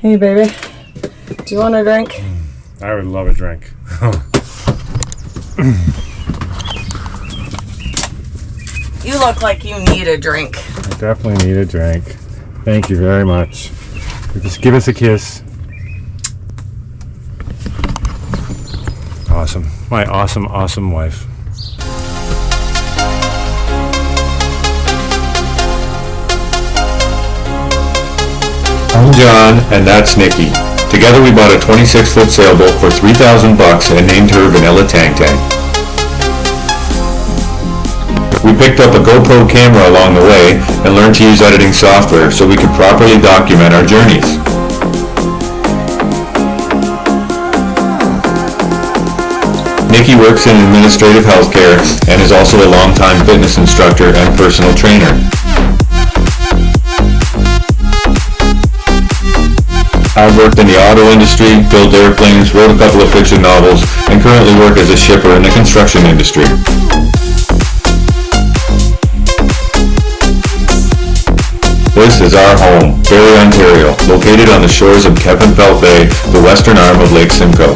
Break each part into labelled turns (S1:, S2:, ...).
S1: Hey, baby. Do you want a drink?
S2: I would love a drink.
S1: You look like you need a drink.
S2: I definitely need a drink. Thank you very much. Just give us a kiss. Awesome. My awesome, awesome wife.
S3: I'm John, and that's Nikki. Together we bought a 26-foot sailboat for $3,000 and named her Vanilla Tang Tang. We picked up a GoPro camera along the way and learned to use editing software so we could properly document our journeys. Nikki works in administrative healthcare and is also a longtime fitness instructor and personal trainer. I've worked in the auto industry, built airplanes, wrote a couple of fiction novels, and currently work as a shipper in the construction industry. This is our home, Barrie, Ontario, located on the shores of Kempenfelt Bay, the western arm of Lake Simcoe.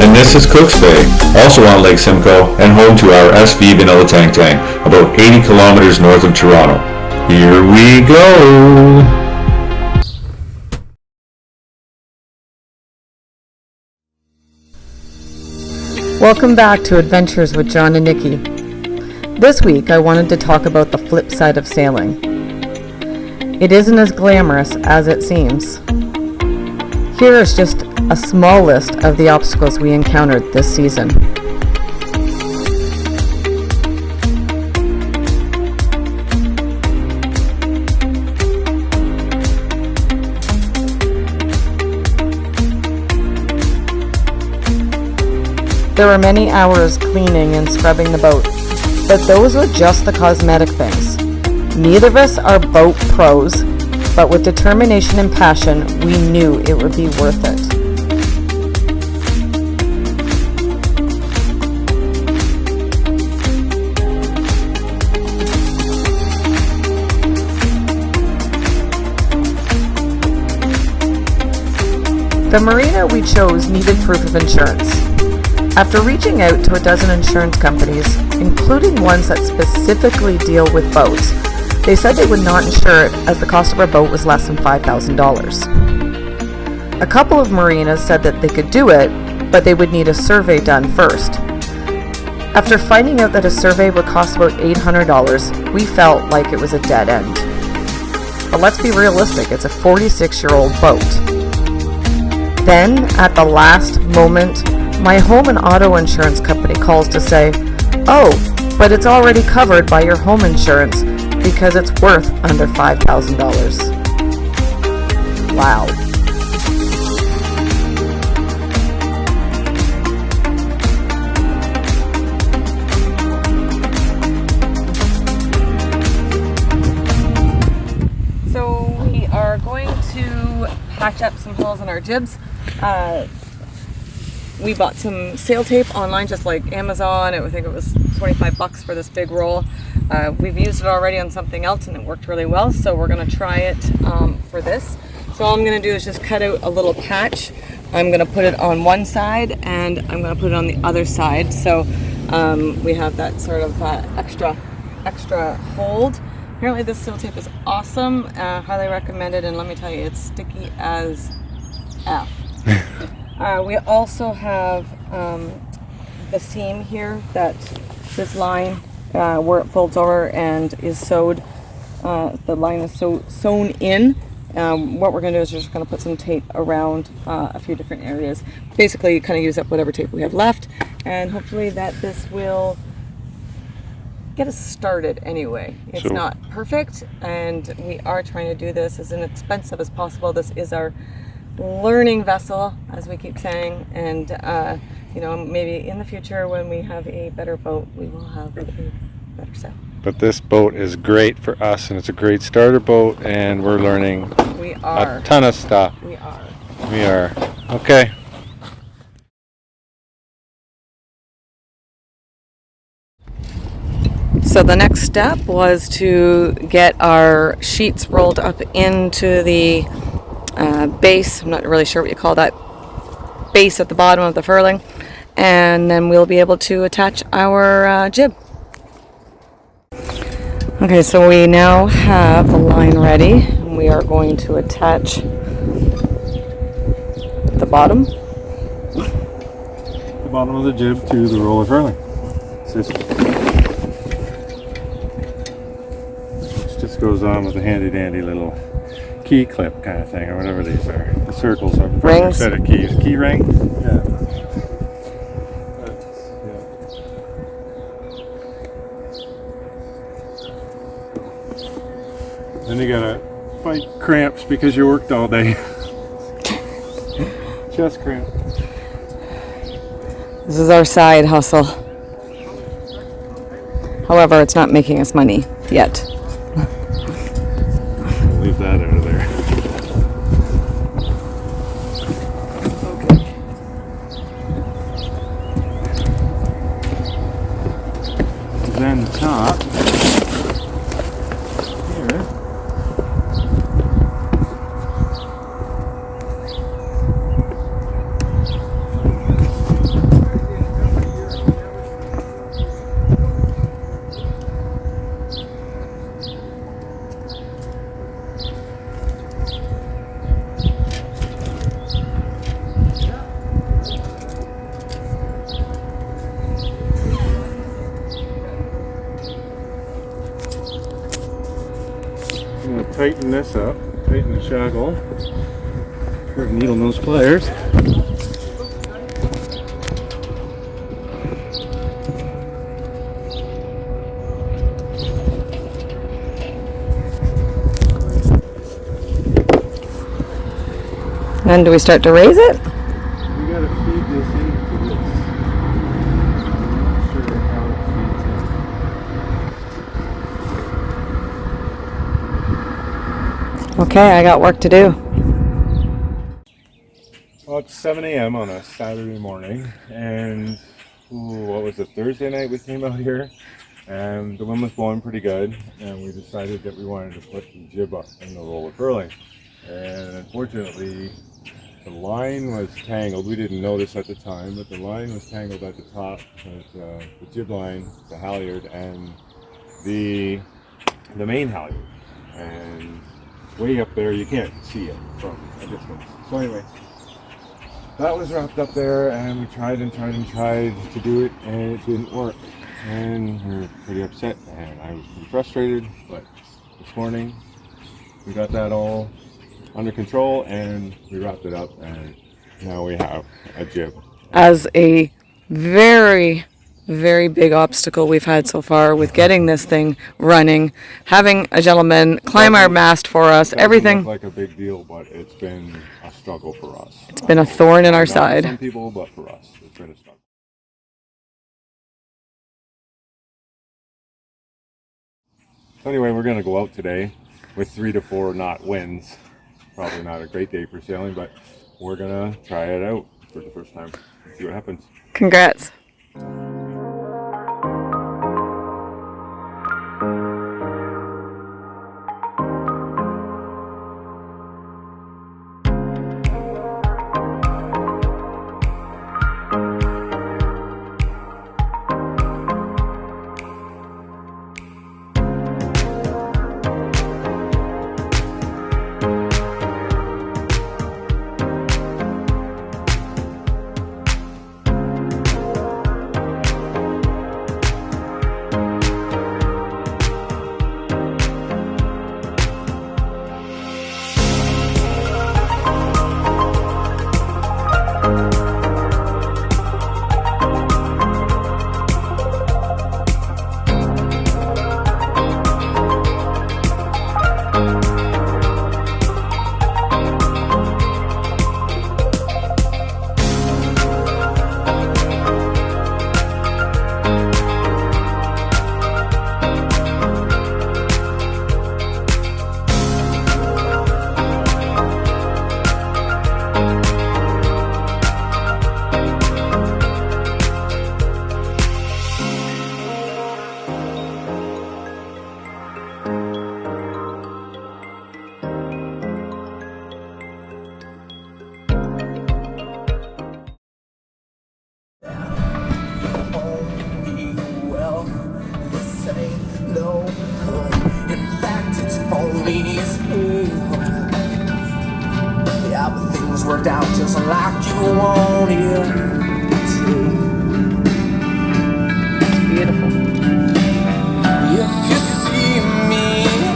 S3: And this is Cooks Bay, also on Lake Simcoe, and home to our SV Vanilla Tang Tang, about 80 kilometers north of Toronto. Here we go!
S1: Welcome back to Adventures with John and Nikki. This week I wanted to talk about the flip side of sailing. It isn't as glamorous as it seems. Here is just a small list of the obstacles we encountered this season. There were many hours cleaning and scrubbing the boat, but those were just the cosmetic things. Neither of us are boat pros, but with determination and passion, we knew it would be worth it. The marina we chose needed proof of insurance. After reaching out to a dozen insurance companies, including ones that specifically deal with boats, they said they would not insure it as the cost of our boat was less than $5,000. A couple of marinas said that they could do it, but they would need a survey done first. After finding out that a survey would cost about $800, we felt like it was a dead end. But let's be realistic, it's a 46-year-old boat. Then, at the last moment, my home and auto insurance company calls to say, "Oh, but it's already covered by your home insurance because it's worth under $5,000. Wow. So we are going to patch up some holes in our jibs. We bought some sail tape online, just like Amazon. I think it was $25 for this big roll. We've used it already on something else and it worked really well, so we're going to try it for this. So all I'm going to do is just cut out a little patch. I'm going to put it on one side and I'm going to put it on the other side, so we have that sort of extra hold. Apparently this sail tape is awesome, highly recommended, and let me tell you, it's sticky as F. We also have the seam here, that this line where it folds over and is sewed, the line is sewn in. What we're going to do is just going to put some tape around a few different areas. Basically, kind of use up whatever tape we have left, and hopefully that this will get us started anyway. It's not perfect, and we are trying to do this as inexpensive as possible. This is our learning vessel, as we keep saying, and maybe in the future when we have a better boat, we will have a better sail.
S2: But this boat is great for us, and it's a great starter boat, and we're learning a ton of stuff.
S1: We
S2: are. Okay.
S1: So So the next step was to get our sheets rolled up into the base. I'm not really sure what you call that base at the bottom of the furling, and then we'll be able to attach our jib. Okay, so we now have the line ready, and we are going to attach the bottom
S2: of the jib to the roll of furling system, which just goes on with a handy dandy little key clip kind of thing, or whatever these are. The circles are a set of keys. Key ring? Yeah. Then you gotta fight cramps because you worked all day. Chest cramp.
S1: This is our side hustle. However, it's not making us money yet.
S2: Leave that out of there. Okay. Then the top here. I'm going to tighten this up, tighten the shaggle, pair of needle nose pliers.
S1: And do we start to raise it?
S2: We got to feed this into this. I'm not sure how it feeds in.
S1: Okay, I got work to do.
S2: Well, it's 7 a.m. on a Saturday morning, and what was it, Thursday night we came out here, and the wind was blowing pretty good, and we decided that we wanted to put the jib up in the roll of furling. And unfortunately, the line was tangled. We didn't notice at the time, but the line was tangled at the top, the jib line, the halyard, and the main halyard. And way up there, you can't see it from a distance. So anyway, that was wrapped up there, and we tried to do it, and it didn't work. And we were pretty upset, and I was pretty frustrated. But this morning, we got that all under control, and we wrapped it up, and now we have a jib.
S1: As a very, very big obstacle we've had so far with getting this thing running, having a gentleman climb our mast for us, everything.
S2: Look like a big deal, but it's been a struggle for us.
S1: It's been a thorn in our
S2: Not for
S1: side.
S2: some people, but for us, it's been a struggle. So anyway, we're going to go out today with 3 to 4 knot winds. Probably not a great day for sailing, but we're going to try it out for the first time. See what happens.
S1: Congrats.
S4: knees. Yeah, but things worked out just like you wanted.
S1: Beautiful.
S4: If you see me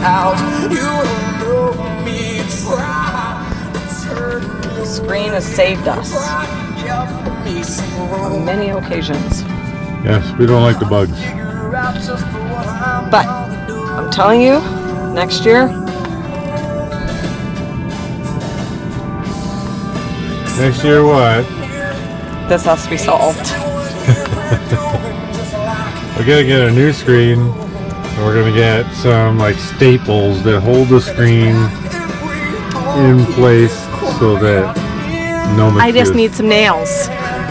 S4: out, you know me. Try to turn
S1: The screen has saved us on many occasions.
S2: Yes, we don't like the bugs.
S1: But I'm telling you, next year,
S2: Next year what?
S1: this has to be solved.
S2: We're gonna get a new screen, and we're gonna get some like staples that hold the screen in place so that no
S1: I
S2: mosquitoes.
S1: just need some nails.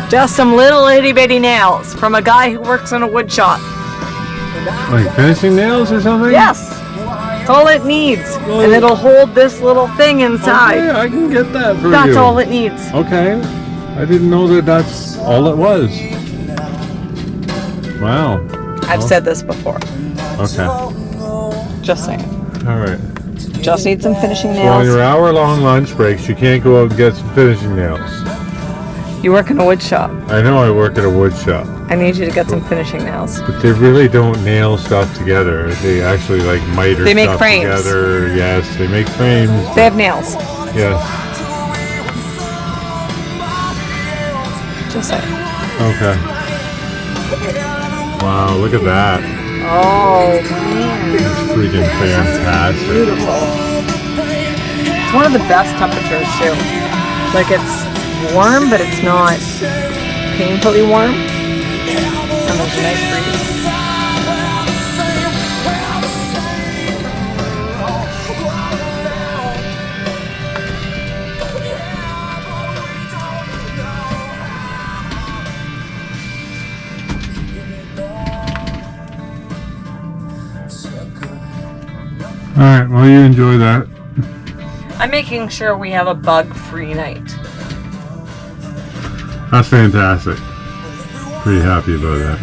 S1: Just some little itty bitty nails from a guy who works in a wood shop.
S2: Like finishing nails or something?
S1: Yes, that's all it needs. And it'll hold this little thing inside.
S2: Okay, I can get that for you.
S1: That's all it needs.
S2: Okay, I didn't know that that's all it was. Wow.
S1: I've said this before.
S2: Okay.
S1: Just saying.
S2: All right.
S1: Just need some finishing
S2: So on
S1: nails.
S2: your hour-long lunch breaks, you can't go out and get some finishing nails.
S1: You work in a wood shop.
S2: I know I work at a wood shop,
S1: I need you to get some finishing nails.
S2: but they really don't nail stuff together. They actually like miter
S1: They make
S2: stuff
S1: frames.
S2: together. Yes, they make frames.
S1: They have nails.
S2: Yes.
S1: Just saying.
S2: Okay. Wow, look at that.
S1: Oh man.
S2: It's freaking fantastic.
S1: Beautiful. It's one of the best temperatures too. Like it's warm, but it's not painfully warm. And there's a nice breeze.
S2: All right, well, you enjoy that.
S1: I'm making sure we have a bug-free night.
S2: That's fantastic. Pretty happy about that.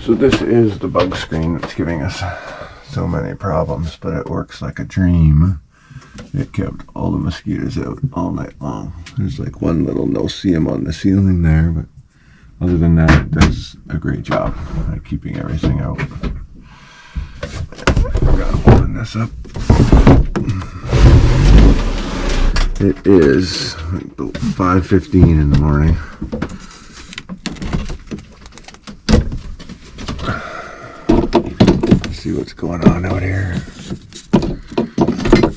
S2: So this is the bug screen that's giving us so many problems, but it works like a dream. It kept all the mosquitoes out all night long. There's like one little no-see-em on the ceiling there, but other than that, it does a great job at keeping everything out. We're gonna open this up. It is about 5:15 in the morning. See what's going on out here.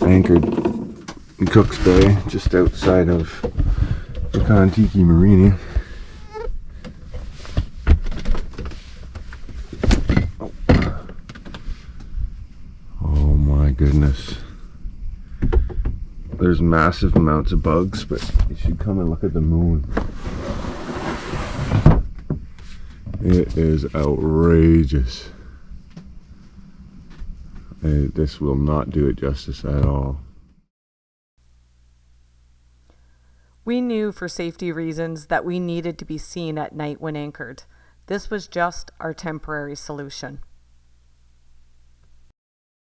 S2: Anchored in Cook's Bay, just outside of the Kontiki Marina. Oh my goodness. There's massive amounts of bugs, but you should come and look at the moon. It is outrageous. This will not do it justice at all.
S1: We knew for safety reasons that we needed to be seen at night when anchored. This was just our temporary solution.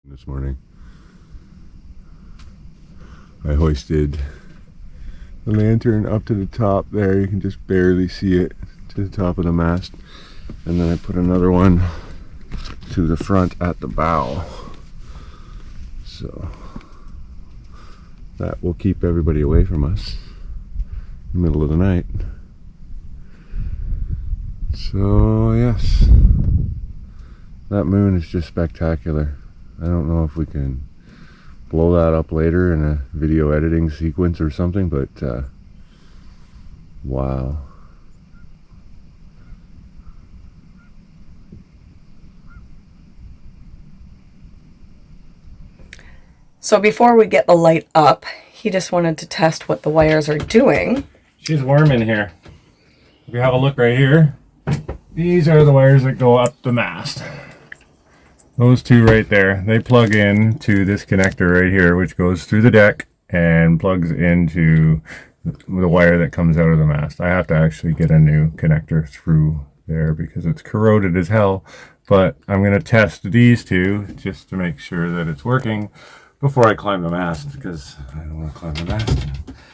S2: This morning, I hoisted the lantern up to the top there. You can just barely see it to the top of the mast. And then I put another one to the front at the bow. So that will keep everybody away from us in the middle of the night. So yes, that moon is just spectacular. I don't know if we can blow that up later in a video editing sequence or something, but wow.
S1: So before we get the light up, he just wanted to test what the wires are doing.
S2: She's warm in here. If you have a look right here, these are the wires that go up the mast. Those two right there, they plug in to this connector right here, which goes through the deck and plugs into the wire that comes out of the mast. I have to actually get a new connector through there because it's corroded as hell. But I'm going to test these two just to make sure that it's working before I climb the mast, because I don't want to climb the mast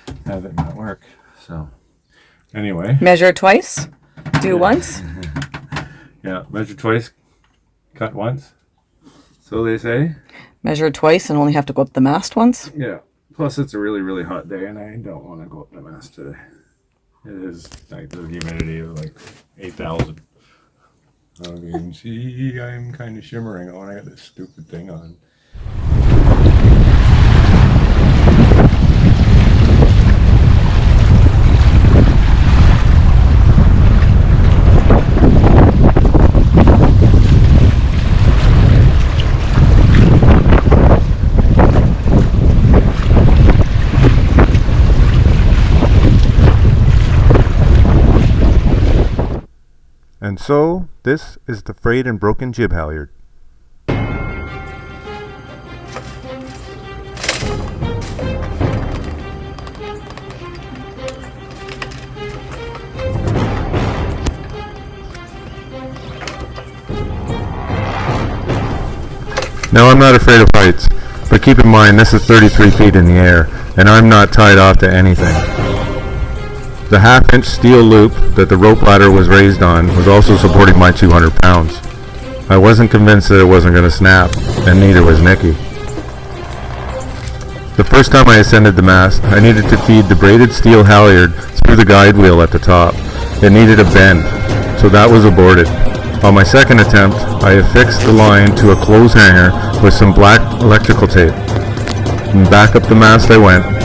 S2: and have it not work. So anyway.
S1: Measure twice, do once.
S2: Yeah, measure twice, cut once. So they say.
S1: Measure twice and only have to go up the mast once.
S2: Yeah. Plus it's a really, really hot day and I don't want to go up the mast today. It is like the humidity of like 8,000. I mean, see, I'm kind of shimmering when I got this stupid thing on.
S5: And so, this is the frayed and broken jib halyard. Now, I'm not afraid of heights, but keep in mind this is 33 feet in the air, and I'm not tied off to anything. The half-inch steel loop that the rope ladder was raised on was also supporting my 200 pounds. I wasn't convinced that it wasn't going to snap, and neither was Nikki. The first time I ascended the mast, I needed to feed the braided steel halyard through the guide wheel at the top. It needed a bend, so that was aborted. On my second attempt, I affixed the line to a clothes hanger with some black electrical tape. And back up the mast I went.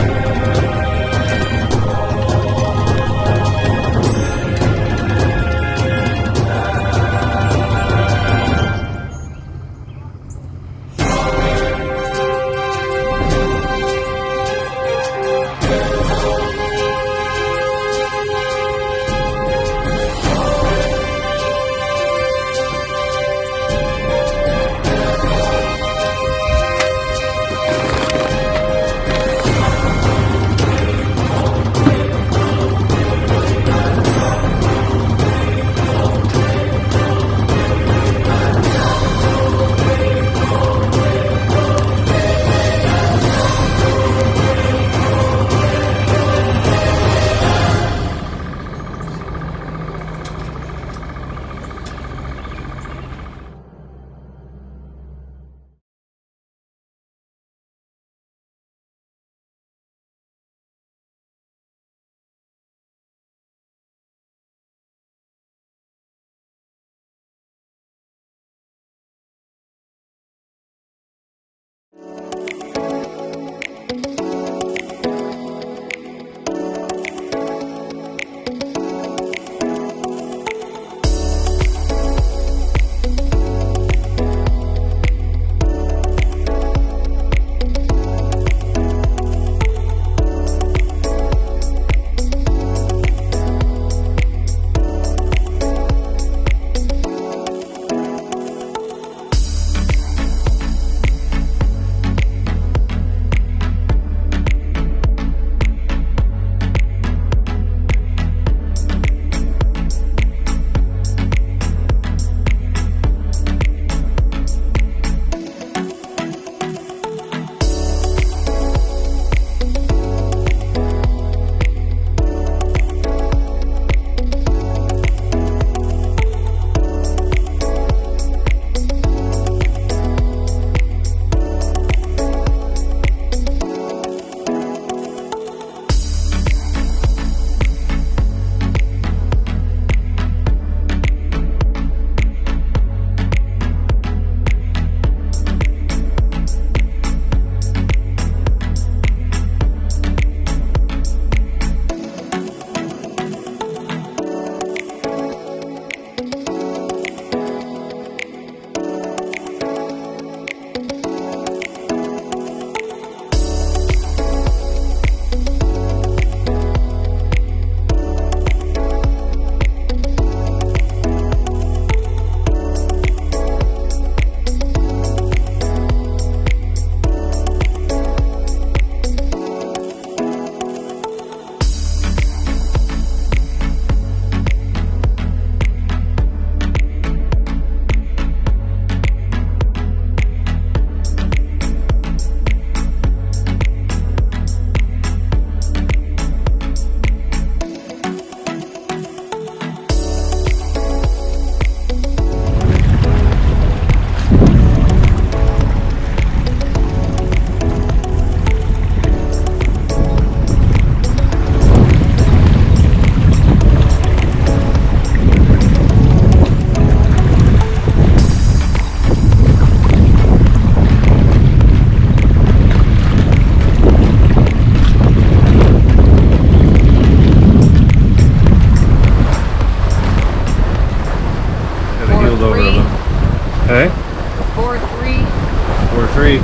S2: 3.
S1: 5.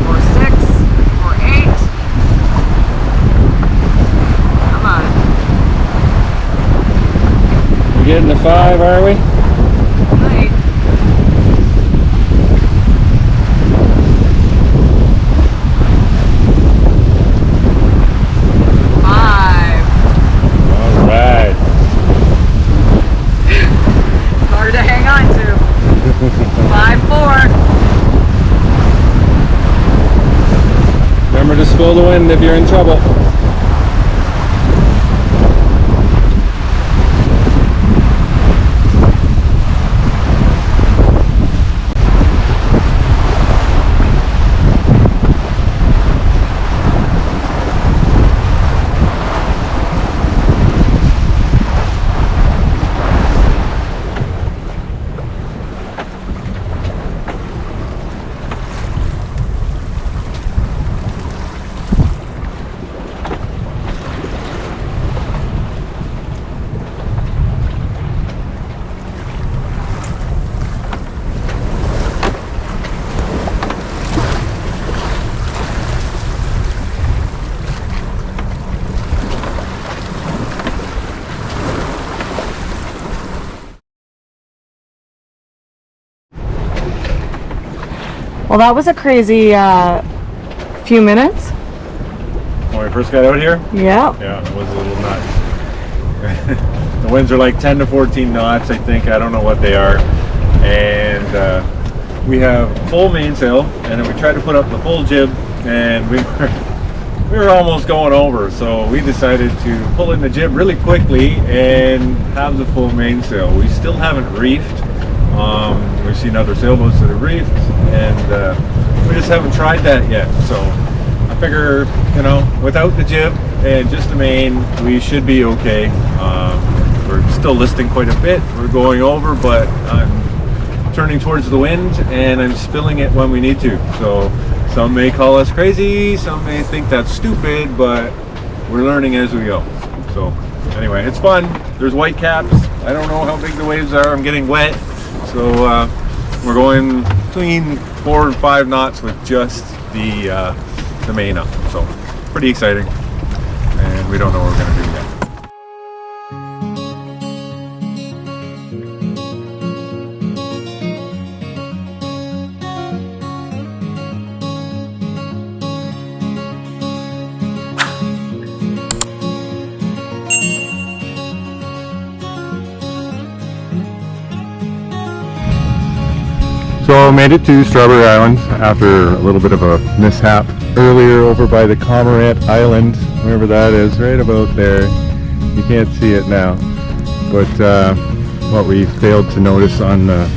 S1: 4, 6, 4, 8. Come on.
S2: We're getting to 5, are we?
S1: Right. 5.
S2: All right.
S1: It's hard to hang on to. 5, 4.
S2: Remember to spill the wind if you're in trouble.
S1: Well, that was a crazy few minutes.
S2: When we first got out here?
S1: Yeah.
S2: Yeah, it was a little nuts. The winds are like 10 to 14 knots, I think. I don't know what they are. And we have full mainsail, and then we tried to put up the full jib, and we were almost going over. So we decided to pull in the jib really quickly and have the full mainsail. We still haven't reefed. We've seen other sailboats that have reefed, and we just haven't tried that yet. So I figure, you know, without the jib and just the main, we should be okay. We're still listing quite a bit. We're going over, but I'm turning towards the wind and I'm spilling it when we need to. So some may call us crazy, some may think that's stupid, but we're learning as we go. So anyway, it's fun. There's white caps. I don't know how big the waves are. I'm getting wet. So we're going between 4 and 5 knots with just the main up. So pretty exciting, and we don't know what we're going to do yet.
S5: So made it to Strawberry Island after a little bit of a mishap earlier over by the Cormorant Island, wherever that is, right about there. You can't see it now, but what we failed to notice on the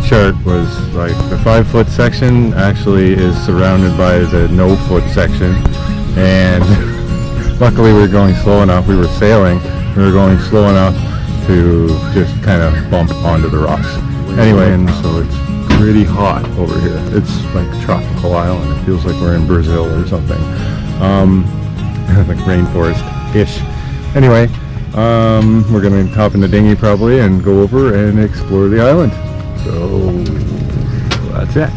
S5: chart was like the 5-foot section actually is surrounded by the no-foot section, and luckily we were going slow enough. We were sailing, we were going slow enough to just kind of bump onto the rocks. Anyway, and so it's pretty hot over here. It's like a tropical island. It feels like we're in Brazil or something. Like rainforest-ish. Anyway, we're gonna hop in the dinghy probably and go over and explore the island. So that's it.